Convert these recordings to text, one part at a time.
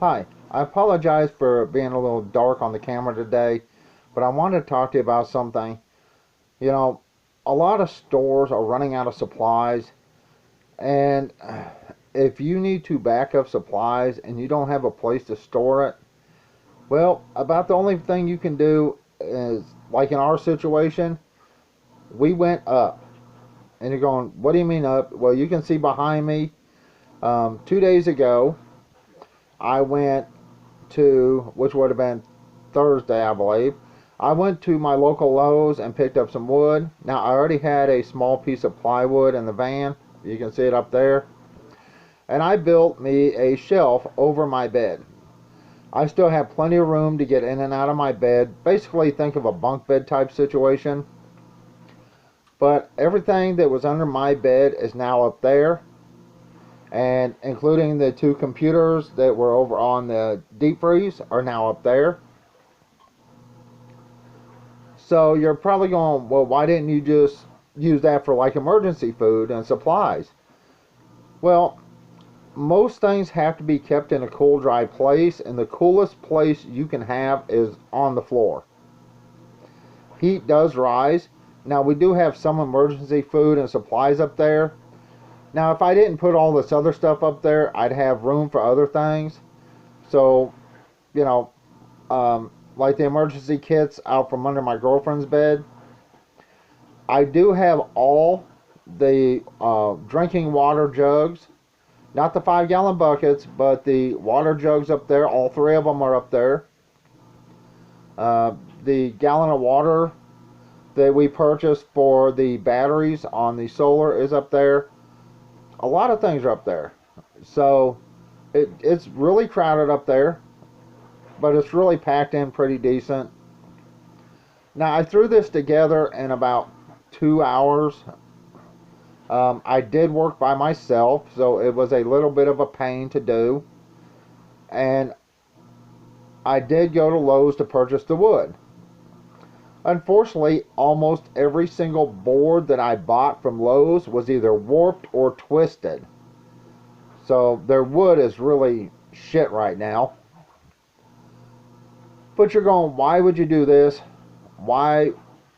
Hi, I apologize for being a little dark on the camera today, but I wanted to talk to you about something. You know, a lot of stores are running out of supplies, and if you need to back up supplies and you don't have a place to store it, well, about the only thing you can do is, like in our situation, we went up. And you're going, what do you mean up? Well, you can see behind me, 2 days ago, I went to, which would have been Thursday, I believe. I went to my local Lowe's and picked up some wood. Now, I already had a small piece of plywood in the van. You can see it up there. And I built me a shelf over my bed. I still have plenty of room to get in and out of my bed. Basically, think of a bunk bed type situation. But everything that was under my bed is now up there, and including the two computers that were over on the deep freeze are now up there. So you're probably going, well, why didn't you just use that for like emergency food and supplies? Well, most things have to be kept in a cool, dry place, and the coolest place you can have is on the floor. Heat does rise. Now, we do have some emergency food and supplies up there. Now, if I didn't put all this other stuff up there, I'd have room for other things. So, you know, like the emergency kits out from under my girlfriend's bed. I do have all the drinking water jugs, not the 5-gallon buckets, but the water jugs up there. All three of them are up there. The gallon of water that we purchased for the batteries on the solar is up there. A lot of things are up there. So it's really crowded up there, but it's really packed in pretty decent. Now, I threw this together in about 2 hours. I did work by myself, so it was a little bit of a pain to do. And I did go to Lowe's to purchase the wood. Unfortunately, almost every single board that I bought from Lowe's was either warped or twisted. So their wood is really shit right now. But you're going, why would you do this? Why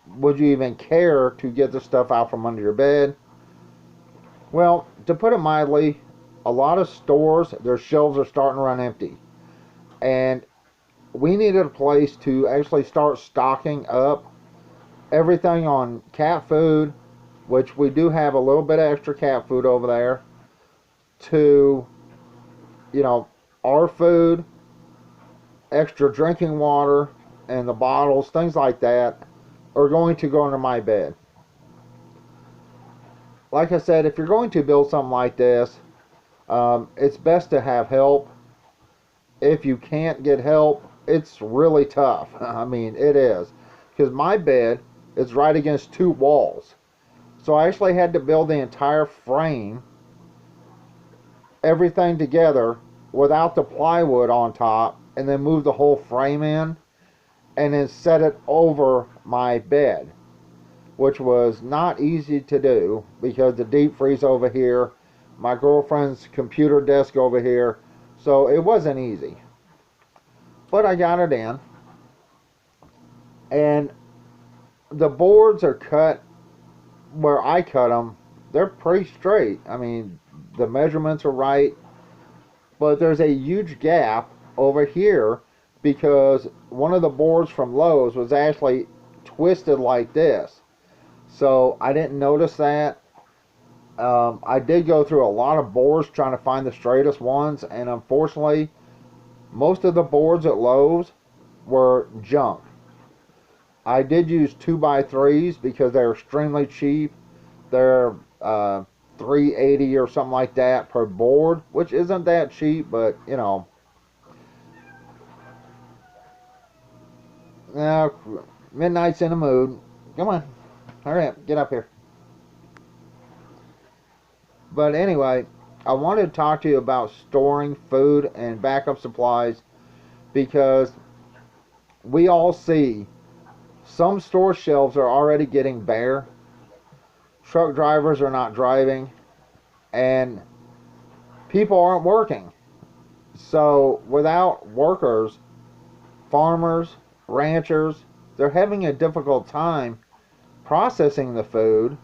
would you even care to get the stuff out from under your bed? Well, to put it mildly, a lot of stores, their shelves are starting to run empty. And we needed a place to actually start stocking up everything on cat food, which we do have a little bit of extra cat food over there, to, our food, extra drinking water, and the bottles, things like that, are going to go under my bed. Like I said, if you're going to build something like this, it's best to have help. If you can't get help, it's really tough. I mean, it is. Because my bed is right against two walls. So I actually had to build the entire frame, everything together, without the plywood on top, and then move the whole frame in, and then set it over my bed, which was not easy to do because the deep freeze over here, my girlfriend's computer desk over here, so it wasn't easy. But I got it in, and the boards are cut where I cut them. They're pretty straight. I mean, the measurements are right, but there's a huge gap over here because one of the boards from Lowe's was actually twisted like this. So I didn't notice that. I did go through a lot of boards trying to find the straightest ones, and unfortunately, most of the boards at Lowe's were junk. I did use 2x3s because they're extremely cheap. They're $3.80 or something like that per board, which isn't that cheap, but now Midnight's in the mood. Come on, hurry up, get up here. But anyway, I wanted to talk to you about storing food and backup supplies because we all see some store shelves are already getting bare. Truck drivers are not driving, and people aren't working. So without workers, farmers, ranchers, they're having a difficult time processing the food,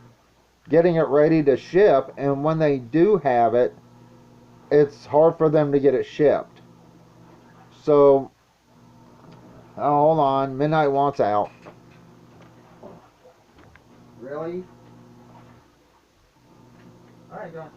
getting it ready to ship, and when they do have it, it's hard for them to get it shipped. So, oh, hold on, Midnight wants out. Really? All right, go on.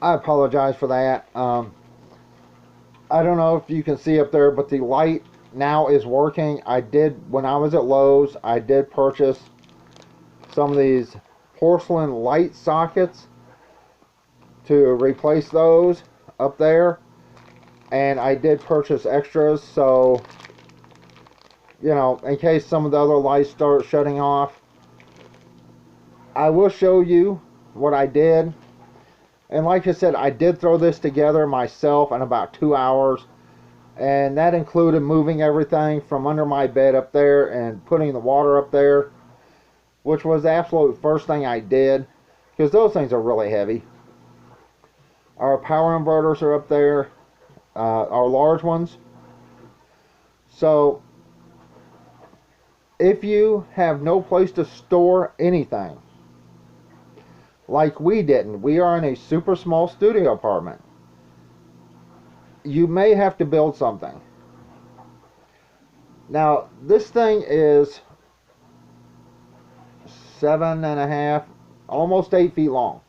I apologize for that. I don't know if you can see up there, but the light now is working. I did, when I was at Lowe's, I did purchase some of these porcelain light sockets to replace those up there. And I did purchase extras, so, you know, in case some of the other lights start shutting off. I will show you what I did. And like I said, I did throw this together myself in about 2 hours. And that included moving everything from under my bed up there and putting the water up there, which was the absolute first thing I did, because those things are really heavy. Our power inverters are up there, our large ones. So if you have no place to store anything, like we didn't, we are in a super small studio apartment, you may have to build something. Now, this thing is 7.5, almost 8 feet long,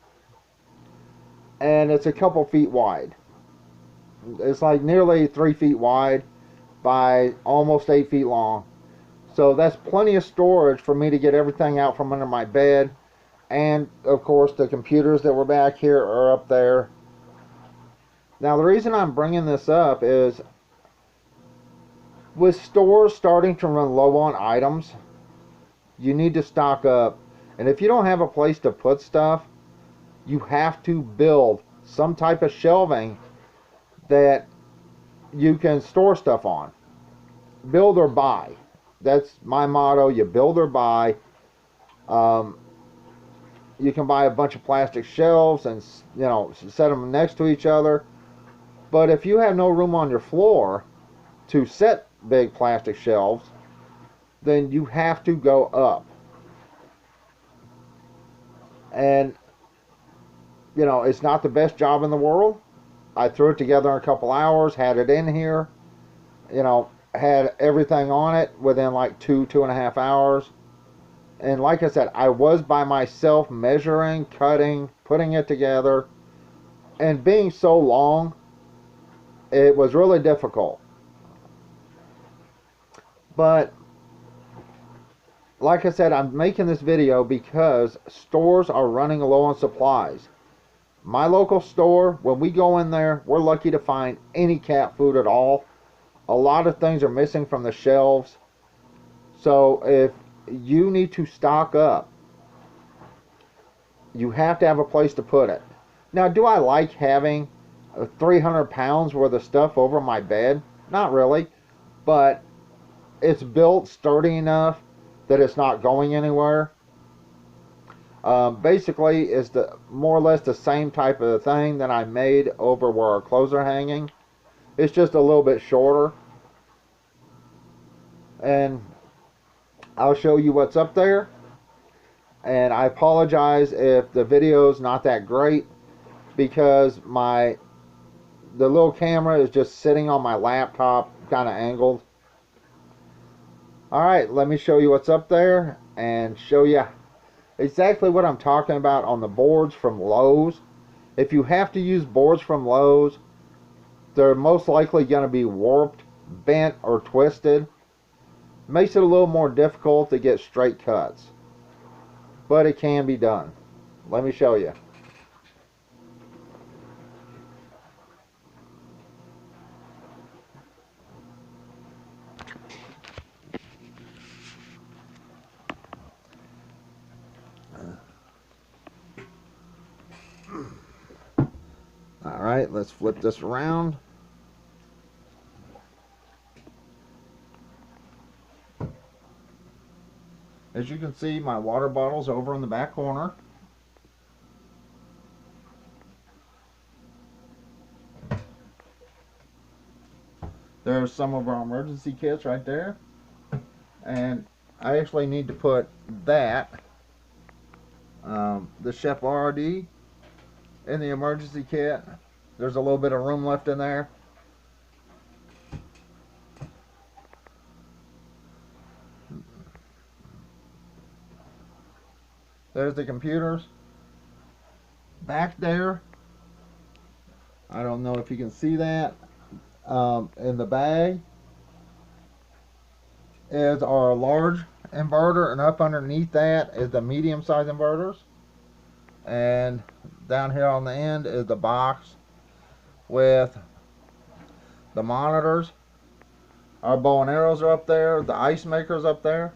and it's a couple feet wide. It's like nearly 3 feet wide by almost 8 feet long. So that's plenty of storage for me to get everything out from under my bed. And of course, the computers that were back here are up there. Now, the reason I'm bringing this up is with stores starting to run low on items, you need to stock up. And if you don't have a place to put stuff, you have to build some type of shelving that you can store stuff on. Build or buy. That's my motto. You build or buy. You can buy a bunch of plastic shelves and, you know, set them next to each other. But if you have no room on your floor to set big plastic shelves, then you have to go up. And, you know, it's not the best job in the world. I threw it together in a couple hours, had it in here, you know, had everything on it within like 2.5 hours. And like I said, I was by myself measuring, cutting, putting it together. And being so long, it was really difficult. But like I said, I'm making this video because stores are running low on supplies. My local store, when we go in there, we're lucky to find any cat food at all. A lot of things are missing from the shelves. So if you need to stock up, you have to have a place to put it. Now, do I like having 300 pounds worth of stuff over my bed? Not really, but it's built sturdy enough that it's not going anywhere. Basically, it's the more or less the same type of thing that I made over where our clothes are hanging. It's just a little bit shorter. And I'll show you what's up there. And I apologize if the video's not that great, because the little camera is just sitting on my laptop, kind of angled. Alright, let me show you what's up there and show you exactly what I'm talking about on the boards from Lowe's. If you have to use boards from Lowe's, they're most likely going to be warped, bent, or twisted. Makes it a little more difficult to get straight cuts, but it can be done. Let me show you. Alright, let's flip this around. As you can see, my water bottle's over in the back corner. There's some of our emergency kits right there. And I actually need to put that, the Chef RD, in the emergency kit. There's a little bit of room left in there. There's the computers. Back there, I don't know if you can see that, in the bag is our large inverter, and up underneath that is the medium size inverters, and down here on the end is the box with the monitors. Our bow and arrows are up there, the ice maker's up there,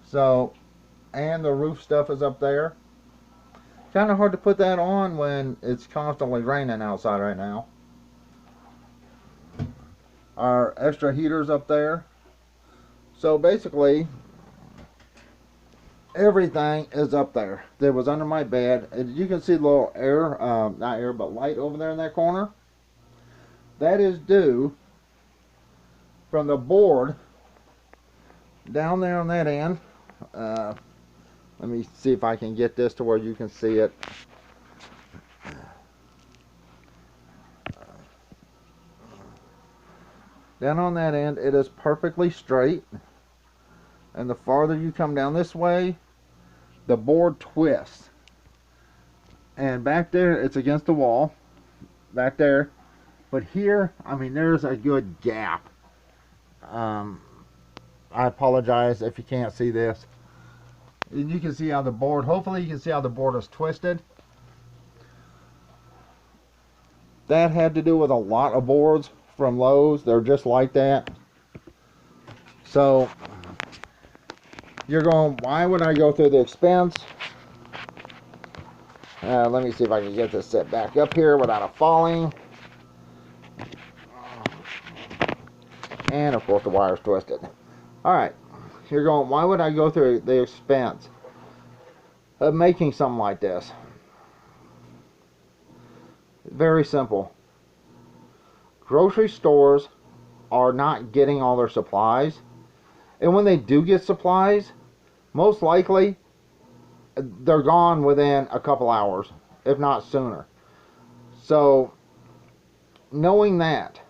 so, and the roof stuff is up there. Kind of hard to put that on when it's constantly raining outside right now. Our extra heaters up there. So basically everything is up there that was under my bed. And you can see the little air, not air, but light over there in that corner. That is due from the board down there on that end. Let me see if I can get this to where you can see it. Down on that end, it is perfectly straight. And the farther you come down this way, the board twists. And back there, it's against the wall. Back there. But here, I mean, there's a good gap. I apologize if you can't see this. And you can see how the board, hopefully you can see how the board is twisted. That had to do with a lot of boards from Lowe's. They're just like that. So you're going, why would I go through the expense? Let me see if I can get this set back up here without it falling. And of course the wire's twisted. Alright, you're going, why would I go through the expense of making something like this? Very simple. Grocery stores are not getting all their supplies. And when they do get supplies, most likely they're gone within a couple hours, if not sooner. So, knowing that,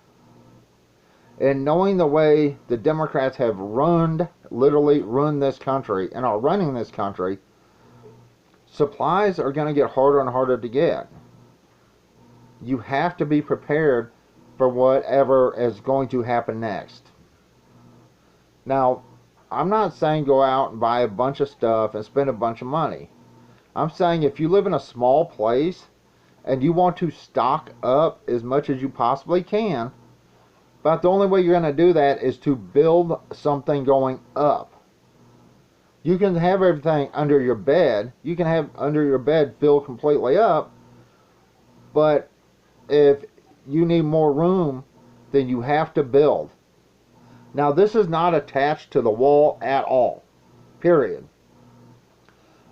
and knowing the way the Democrats have literally ruined this country, and are running this country, supplies are going to get harder and harder to get. You have to be prepared for whatever is going to happen next. Now, I'm not saying go out and buy a bunch of stuff and spend a bunch of money. I'm saying if you live in a small place and you want to stock up as much as you possibly can, but the only way you're going to do that is to build something going up. You can have everything under your bed. You can have under your bed filled completely up, but if you need more room, then you have to build. Now, this is not attached to the wall at all, period.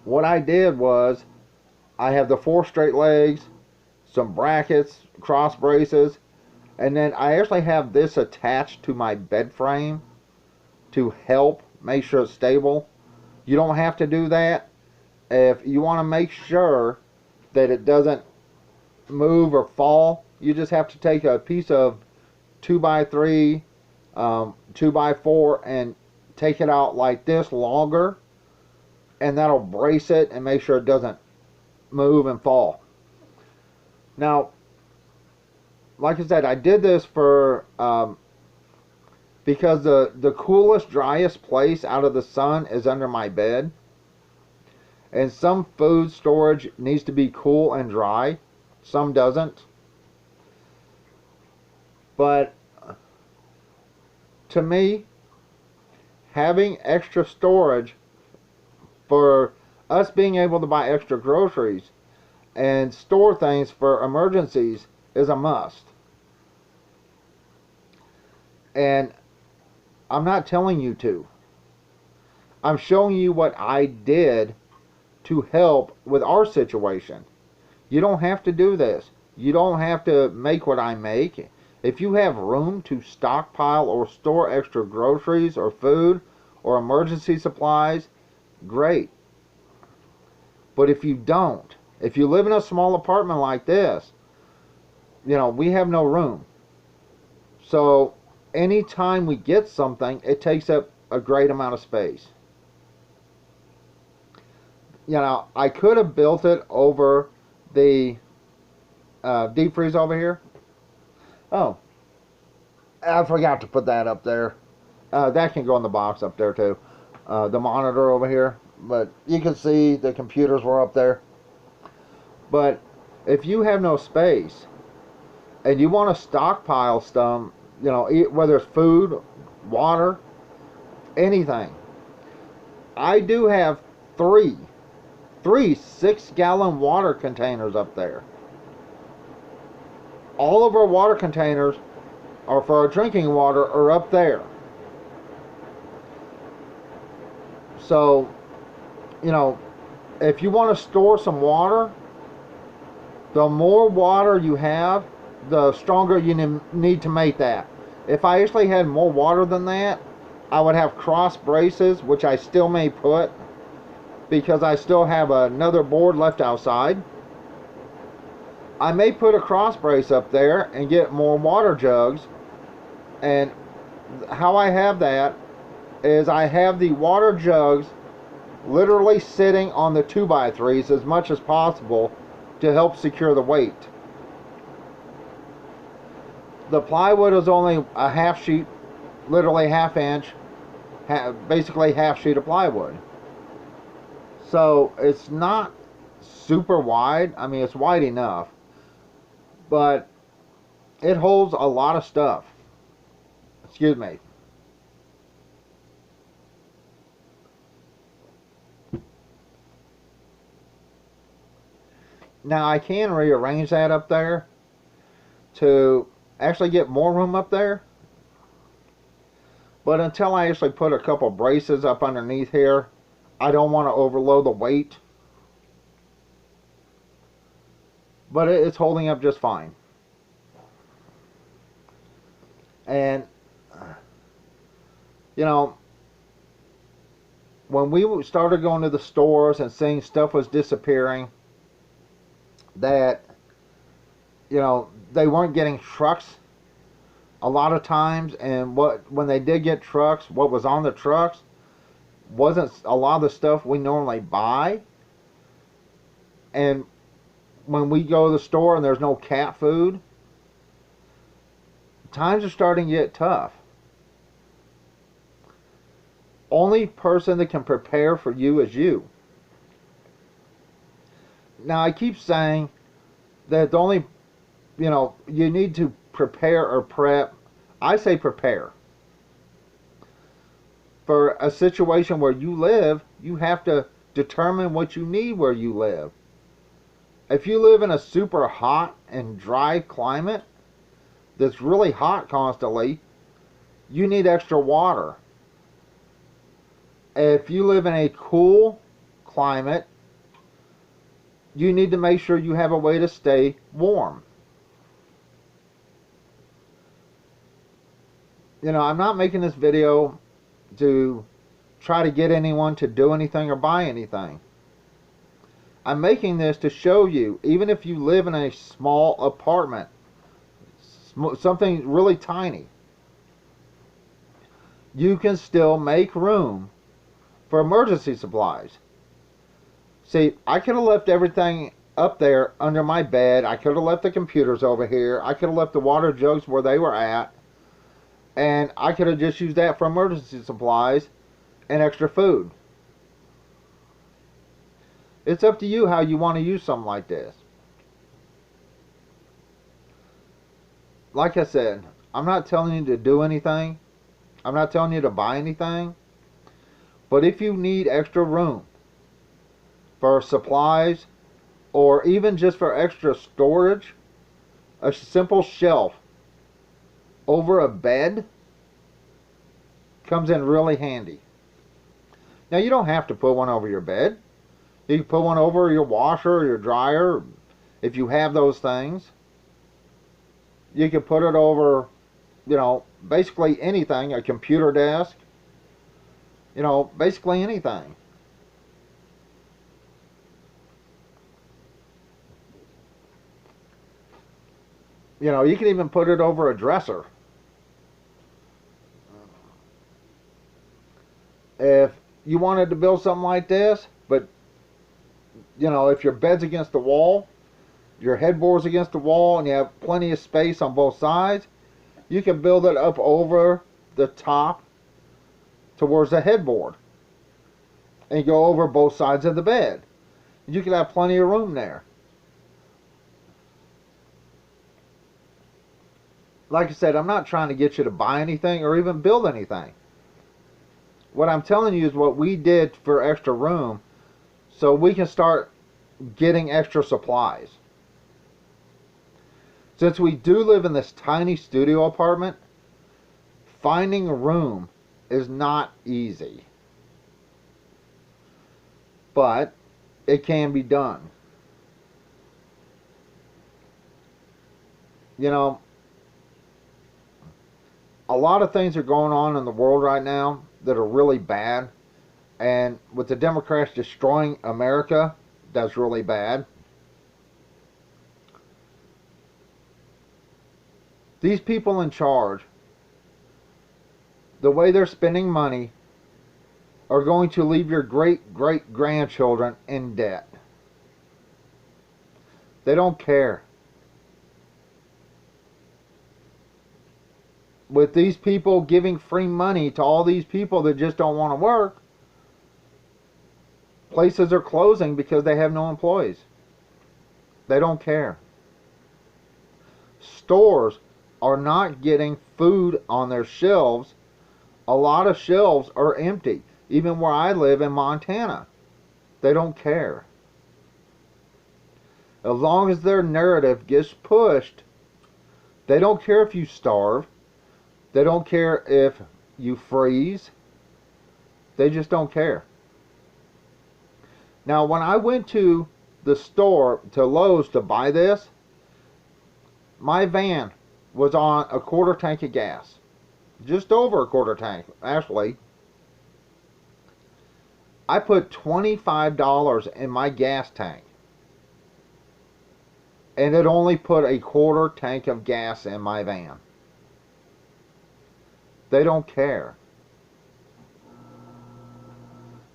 What I did was, I have the 4 straight legs, some brackets, cross braces, and then I actually have this attached to my bed frame to help make sure it's stable. You don't have to do that. If you want to make sure that it doesn't move or fall, you just have to take a piece of 2x3, 2x4, and take it out like this longer, and that'll brace it and make sure it doesn't move and fall. Now, like I said, I did this for because the coolest, driest place out of the sun is under my bed, and some food storage needs to be cool and dry, some doesn't. But to me, having extra storage for us being able to buy extra groceries and store things for emergencies is a must. And I'm not telling you to. I'm showing you what I did to help with our situation. You don't have to do this. You don't have to make what I make. If you have room to stockpile or store extra groceries or food or emergency supplies, great. But if you don't, if you live in a small apartment like this, we have no room. So anytime we get something, it takes up a great amount of space. I could have built it over the deep freeze over here. Oh, I forgot to put that up there. That can go in the box up there too. The monitor over here. But you can see the computers were up there. But if you have no space and you want to stockpile stuff, whether it's food, water, anything. I do have three 6-gallon water containers up there. All of our water containers are for our drinking water are up there. So, if you want to store some water, the more water you have, the stronger you need to make that. If I actually had more water than that, I would have cross braces, which I still may put, because I still have another board left outside. I may put a cross brace up there and get more water jugs. And how I have that is I have the water jugs literally sitting on the 2x3s as much as possible to help secure the weight. The plywood is only a half sheet, literally half inch, basically half sheet of plywood. So it's not super wide. I mean, it's wide enough, but it holds a lot of stuff. Excuse me. Now I can rearrange that up there to actually get more room up there. But until I actually put a couple braces up underneath here, I don't want to overload the weight. But it's holding up just fine. And, when we started going to the stores and seeing stuff was disappearing, that, they weren't getting trucks a lot of times, and when they did get trucks, what was on the trucks wasn't a lot of the stuff we normally buy. And when we go to the store and there's no cat food, times are starting to get tough. Only person that can prepare for you is you. Now I keep saying that the only, you need to prepare or prep. I say prepare. For a situation where you live, you have to determine what you need where you live. If you live in a super hot and dry climate that's really hot constantly, you need extra water. If you live in a cool climate, you need to make sure you have a way to stay warm. I'm not making this video to try to get anyone to do anything or buy anything. I'm making this to show you, even if you live in a small apartment, something really tiny, you can still make room for emergency supplies. See, I could have left everything up there under my bed. I could have left the computers over here. I could have left the water jugs where they were at. And I could have just used that for emergency supplies and extra food. It's up to you how you want to use something like this. Like I said, I'm not telling you to do anything. I'm not telling you to buy anything. But if you need extra room for supplies, or even just for extra storage, a simple shelf over a bed comes in really handy. Now, you don't have to put one over your bed. You can put one over your washer or your dryer if you have those things. You can put it over, basically anything, a computer desk, basically anything. You can even put it over a dresser. If you wanted to build something like this, but if your bed's against the wall, your headboard's against the wall, and you have plenty of space on both sides, you can build it up over the top towards the headboard and go over both sides of the bed. You can have plenty of room there. Like I said, I'm not trying to get you to buy anything or even build anything. What I'm telling you is what we did for extra room so we can start getting extra supplies. Since we do live in this tiny studio apartment, finding a room is not easy. But it can be done. A lot of things are going on in the world right now that are really bad. And with the Democrats destroying America, that's really bad. These people in charge, the way they're spending money, are going to leave your great-great-grandchildren in debt. They don't care. With these people giving free money to all these people that just don't want to work, places are closing because they have no employees. They don't care. Stores are not getting food on their shelves. A lot of shelves are empty. Even where I live in Montana, they don't care. As long as their narrative gets pushed, they don't care if you starve. They don't care if you freeze. They just don't care. Now, when I went to the store, to Lowe's, to buy this, my van was on a quarter tank of gas. Just over a quarter tank, actually. I put $25 in my gas tank. And it only put a quarter tank of gas in my van. They don't care.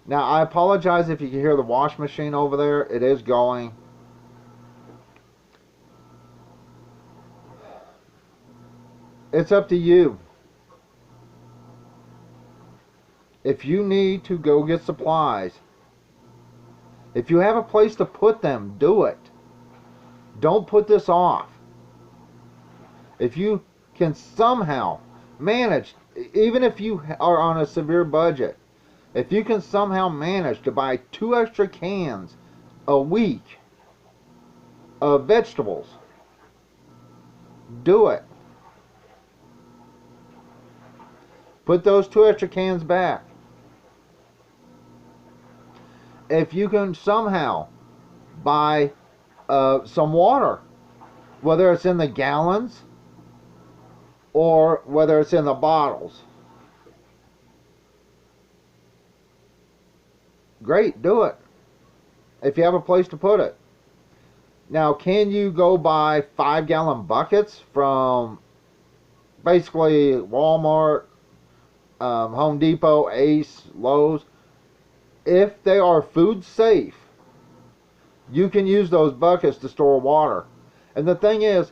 Now, I apologize if you can hear the wash machine over there. It is going. It's up to you. If you need to go get supplies, if you have a place to put them, do it. Don't put this off. If you can somehow manage, even if you are on a severe budget, if you can somehow manage to buy 2 extra cans a week of vegetables, do it. Put those 2 extra cans back. If you can somehow buy some water, whether it's in the gallons or whether it's in the bottles, great, do it. If you have a place to put it. Now, can you go buy 5-gallon buckets from basically Walmart, Home Depot, Ace, Lowe's? If they are food safe, you can use those buckets to store water. And the thing is,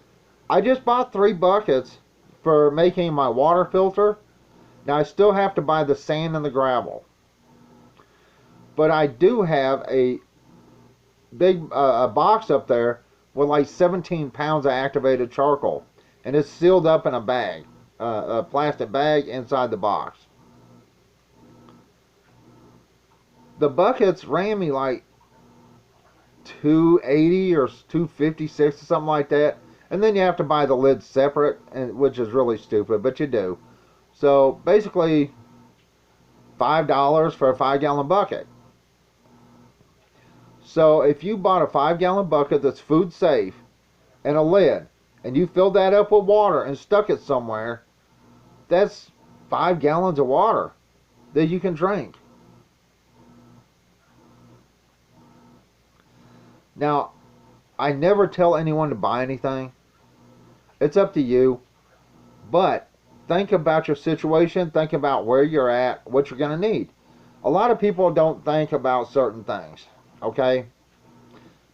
I just bought 3 buckets for making my water filter. Now, I still have to buy the sand and the gravel. But I do have a big a box up there with like 17 pounds of activated charcoal. And it's sealed up in a bag, a plastic bag inside the box. The buckets ran me like $2.80 or $2.56 or something like that. And then you have to buy the lid separate, which is really stupid, but you do. So basically, $5 for a 5-gallon bucket. So if you bought a 5-gallon bucket that's food safe and a lid, and you filled that up with water and stuck it somewhere, that's 5 gallons of water that you can drink. Now, I never tell anyone to buy anything. It's up to you. But think about your situation. Think about where you're at, what you're going to need. A lot of people don't think about certain things. Okay?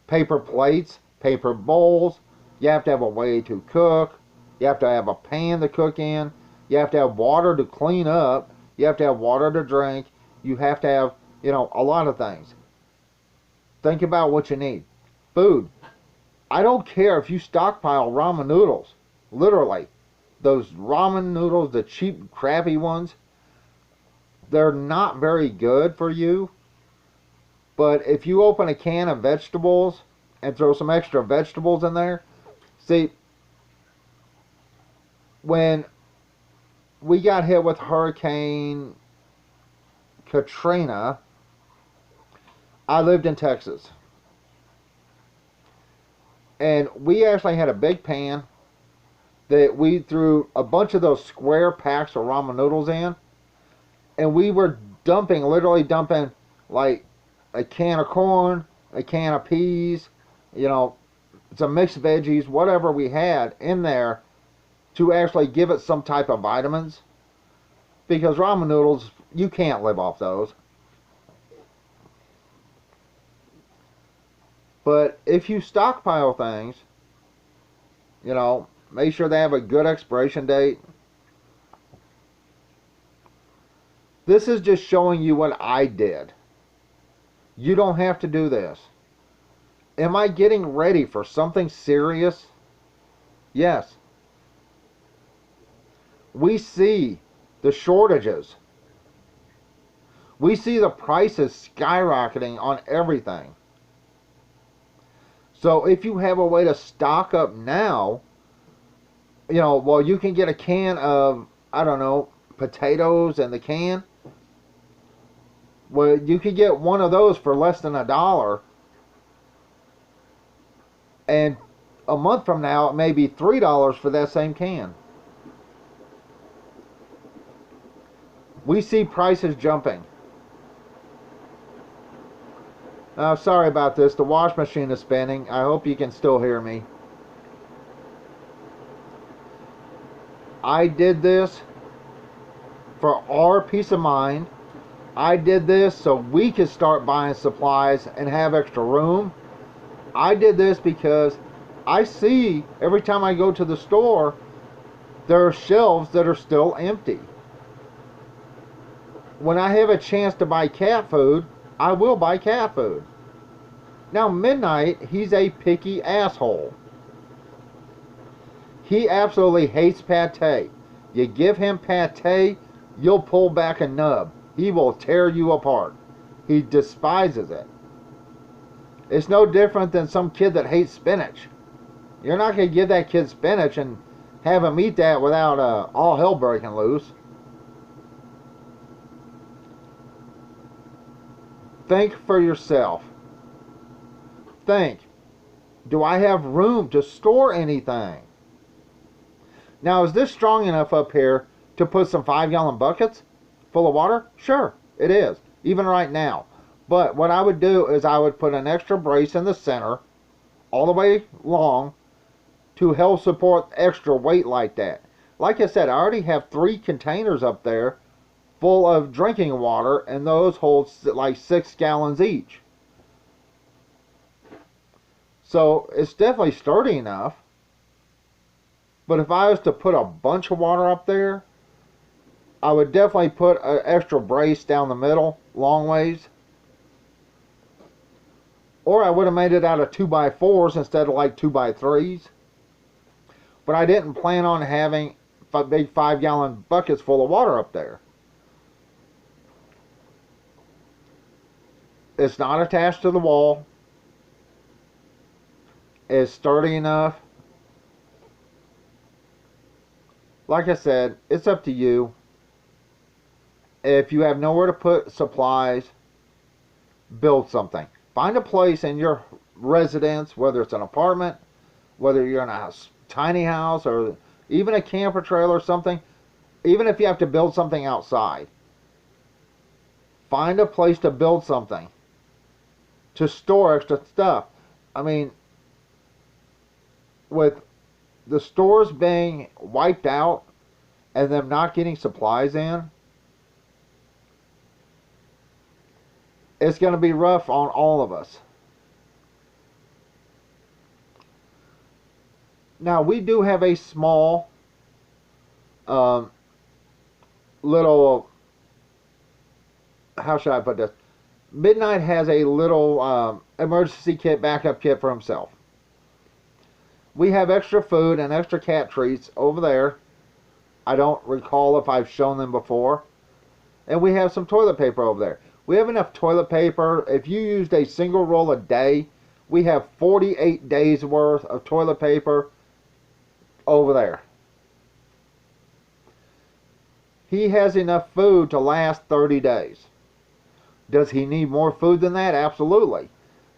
Paper plates, paper bowls. You have to have a way to cook. You have to have a pan to cook in. You have to have water to clean up. You have to have water to drink. You have to have, a lot of things. Think about what you need. Food. I don't care if you stockpile ramen noodles. Literally. Those ramen noodles, the cheap, crappy ones, they're not very good for you. But if you open a can of vegetables and throw some extra vegetables in there, see, when we got hit with Hurricane Katrina, I lived in Texas. And we actually had a big pan that we threw a bunch of those square packs of ramen noodles in. And we were literally dumping like a can of corn, a can of peas, some mixed veggies, whatever we had in there to actually give it some type of vitamins. Because ramen noodles, you can't live off those. But if you stockpile things, make sure they have a good expiration date. This is just showing you what I did. You don't have to do this. Am I getting ready for something serious? Yes. We see the shortages. We see the prices skyrocketing on everything. So if you have a way to stock up now, you can get a can of, potatoes in the can. Well, you could get one of those for less than $1. And a month from now, it may be $3 for that same can. We see prices jumping. Sorry about this. The wash machine is spinning. I hope you can still hear me. I did this for our peace of mind. I did this so we could start buying supplies and have extra room. I did this because I see every time I go to the store, there are shelves that are still empty. When I have a chance to buy cat food, I will buy cat food. Now, Midnight, he's a picky asshole. He absolutely hates pate. You give him pate, you'll pull back a nub. He will tear you apart. He despises it. It's no different than some kid that hates spinach. You're not going to give that kid spinach and have him eat that without all hell breaking loose. Think for yourself. Think, do I have room to store anything? Now, is this strong enough up here to put some 5-gallon buckets full of water? Sure, it is, even right now. But what I would do is I would put an extra brace in the center, all the way long, to help support extra weight like that. Like I said, I already have 3 containers up there full of drinking water, and those hold like 6 gallons each. So it's definitely sturdy enough. But if I was to put a bunch of water up there, I would definitely put an extra brace down the middle, long ways. Or I would have made it out of 2x4s instead of like 2x3s. But I didn't plan on having big 5-gallon buckets full of water up there. It's not attached to the wall. is sturdy enough. Like I said, it's up to you. If you have nowhere to put supplies, build something. Find a place in your residence, whether it's an apartment, whether you're in a tiny house, or even a camper trailer or something. Even if you have to build something outside, find a place to build something to store extra stuff. I mean, with the stores being wiped out and them not getting supplies in, it's going to be rough on all of us. Now, we do have a small little, how should I put this? Midnight has a little emergency kit, backup kit for himself. We have extra food and extra cat treats over there. I don't recall if I've shown them before. And we have some toilet paper over there. We have enough toilet paper. If you used a single roll a day, we have 48 days worth of toilet paper over there. He has enough food to last 30 days. Does he need more food than that? Absolutely.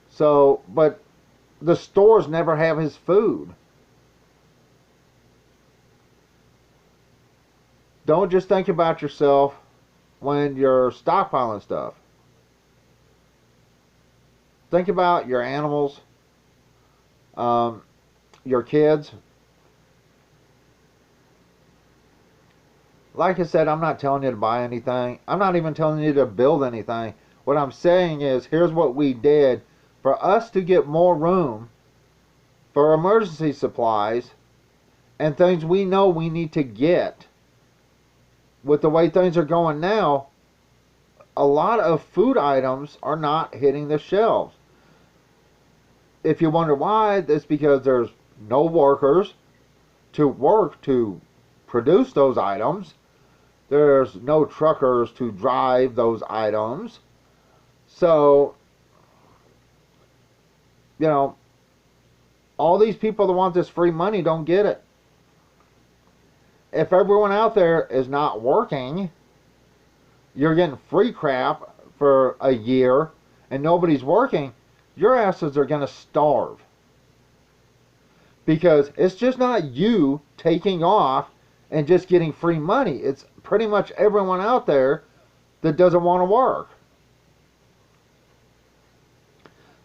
So, but the stores never have his food. Don't just think about yourself when you're stockpiling stuff. Think about your animals, your kids. Like I said, I'm not telling you to buy anything. I'm not even telling you to build anything. What I'm saying is, here's what we did for us to get more room for emergency supplies and things we know we need to get. With the way things are going now, a lot of food items are not hitting the shelves. If you wonder why, that's because there's no workers to work to produce those items. There's no truckers to drive those items. So, you know, all these people that want this free money don't get it. If everyone out there is not working, you're getting free crap for a year and nobody's working, your asses are going to starve. Because it's just not you taking off and just getting free money. It's pretty much everyone out there that doesn't want to work.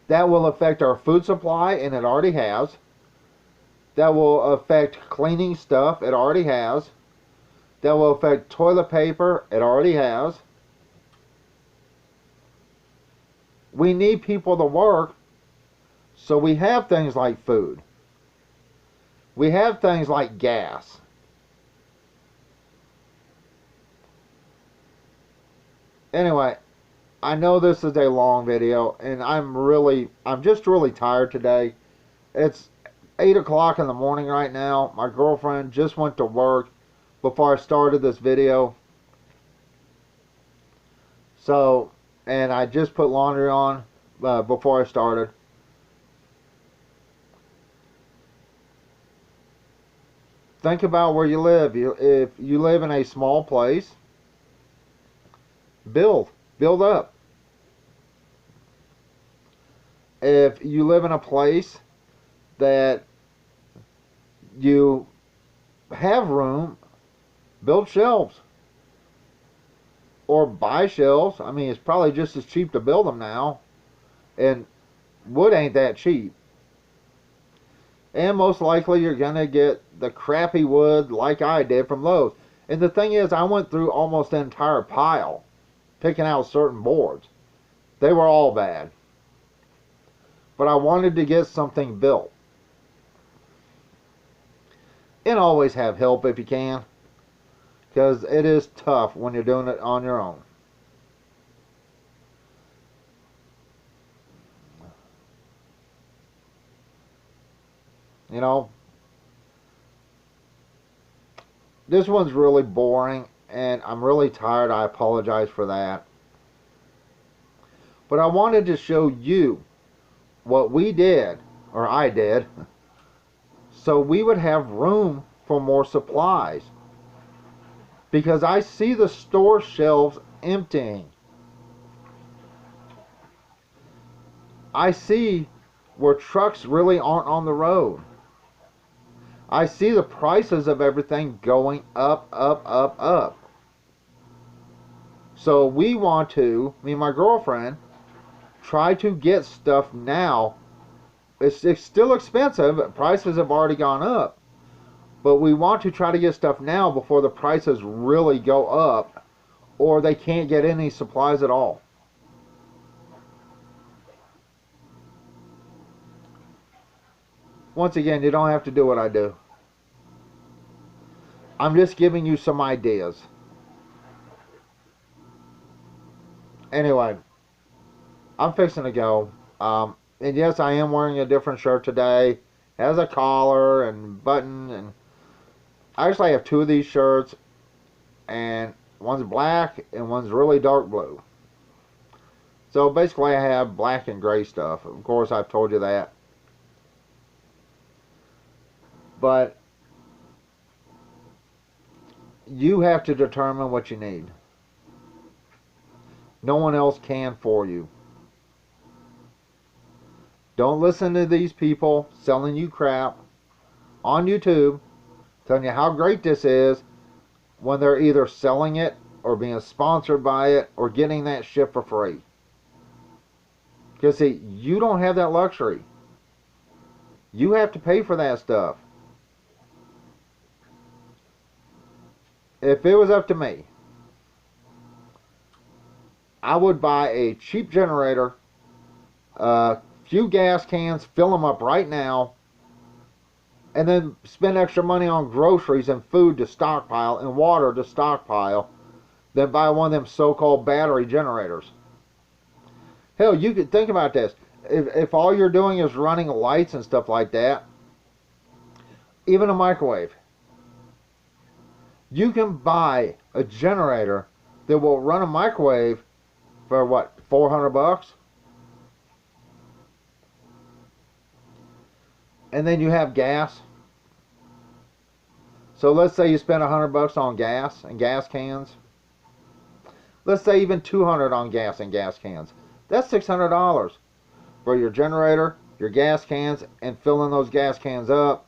That will affect our food supply, and it already has. That will affect cleaning stuff, it already has. That will affect toilet paper, it already has. We need people to work, so we have things like food. We have things like gas. Anyway, I know this is a long video, and I'm just really tired today. It's 8 o'clock in the morning right now. My girlfriend just went to work before I started this video. So, and I just put laundry on before I started. Think about where you live. If you live in a small place, build up. If you live in a place that you have room, build shelves. Or buy shelves. I mean, it's probably just as cheap to build them now. And wood ain't that cheap. And most likely you're going to get the crappy wood like I did from Lowe's. And the thing is, I went through almost the entire pile picking out certain boards. They were all bad. But I wanted to get something built. And always have help if you can. Because it is tough when you're doing it on your own. You know, this one's really boring and I'm really tired. I apologize for that. But I wanted to show you what we did, or I did, so we would have room for more supplies. Because I see the store shelves emptying. I see where trucks really aren't on the road. I see the prices of everything going up, up, up, up. So we want to, me and my girlfriend, try to get stuff now. It's still expensive. Prices have already gone up. But we want to try to get stuff now before the prices really go up, or they can't get any supplies at all. Once again, you don't have to do what I do. I'm just giving you some ideas. Anyway, I'm fixing to go. And yes, I am wearing a different shirt today. It has a collar and button, and I actually have two of these shirts, and one's black and one's really dark blue. So basically I have black and gray stuff. Of course, I've told you that. But you have to determine what you need. No one else can for you. Don't listen to these people selling you crap on YouTube, telling you how great this is, when they're either selling it or being sponsored by it or getting that shit for free. Because see, you don't have that luxury. You have to pay for that stuff. If it was up to me, I would buy a cheap generator, a few gas cans, fill them up right now, and then spend extra money on groceries and food to stockpile and water to stockpile, than buy one of them so-called battery generators. Hell, you could think about this. If all you're doing is running lights and stuff like that, even a microwave, you can buy a generator that will run a microwave for what, $400? And then you have gas. So let's say you spend $100 on gas and gas cans. Let's say even $200 on gas and gas cans. That's $600 for your generator, your gas cans, and filling those gas cans up.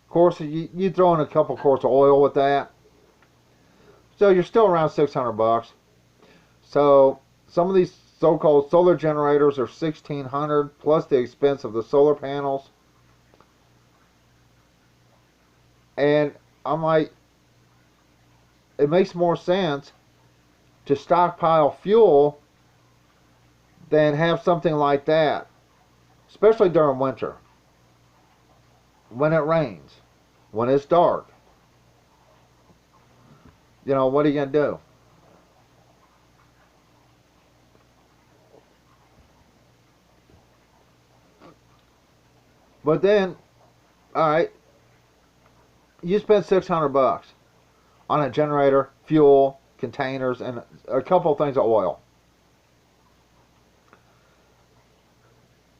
Of course, you throw in a couple quarts of oil with that. So you're still around $600. So some of these so-called solar generators are $1,600 plus the expense of the solar panels. And I'm like, it makes more sense to stockpile fuel than have something like that, especially during winter, when it rains, when it's dark. You know, what are you going to do? But then, alright, you spend $600 on a generator, fuel, containers, and a couple of things of oil.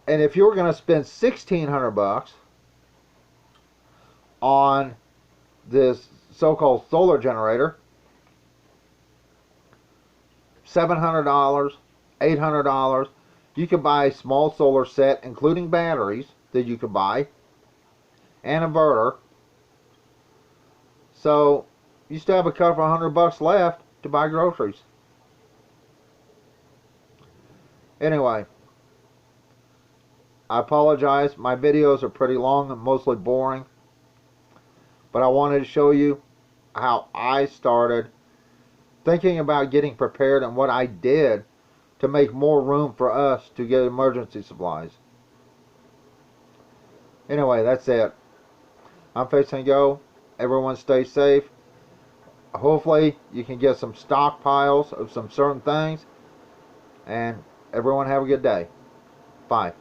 And if you were going to spend $1,600 on this so-called solar generator, $700, $800, you could buy a small solar set, including batteries that you could buy, and inverter. So you still have a couple $100 left to buy groceries. Anyway, I apologize. My videos are pretty long and mostly boring. But I wanted to show you how I started thinking about getting prepared and what I did to make more room for us to get emergency supplies. Anyway, that's it. I'm fixing to go. Everyone stay safe. Hopefully you can get some stockpiles of some certain things. And everyone have a good day. Bye.